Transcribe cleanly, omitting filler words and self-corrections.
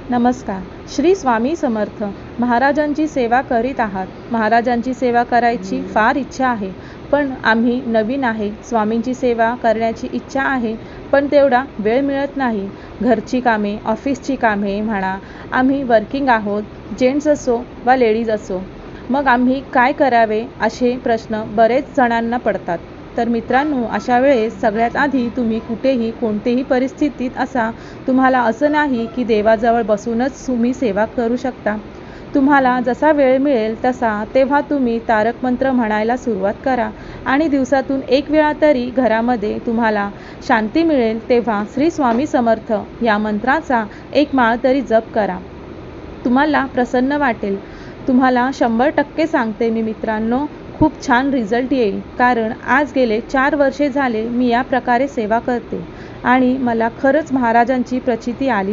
नमस्कार. श्री स्वामी समर्थ. महाराजांची सेवा करीत आहात. महाराजांची सेवा करायची फार इच्छा आहे, पण आम्ही नवीन आहे. स्वामींची सेवा करण्याची इच्छा आहे, पण तेवढा वेळ मिळत नाही. घरची कामे, ऑफिसची कामे म्हणा, आम्ही वर्किंग आहोत, जेंट्स असो वा लेडीज असो. मग आम्ही काय करावे असे प्रश्न बरेच जणांना पडतात. तर मित्रांनो, अशा वेळेस सगळ्यात आधी तुम्ही कुठेही कोणतेही परिस्थितीत असा, तुम्हाला असं नाही की देवाजवळ बसूनच तुम्ही सेवा करू शकता. तुम्हाला जसा वेळ मिळेल तसा तेव्हा तुम्ही तारक मंत्र म्हणायला सुरुवात करा आणि दिवसातून एक वेळा तरी घरामध्ये तुम्हाला शांती मिळेल तेव्हा श्री स्वामी समर्थ या मंत्राचा एक माळ तरी जप करा. तुम्हाला प्रसन्न वाटेल. तुम्हाला 100% सांगते मी मित्रांनो, खूप छान रिझल्ट येईल. कारण आज गेले 4 वर्षे झाले मी या प्रकारे सेवा करते आणि मला खरंच महाराजांची प्रचिती आली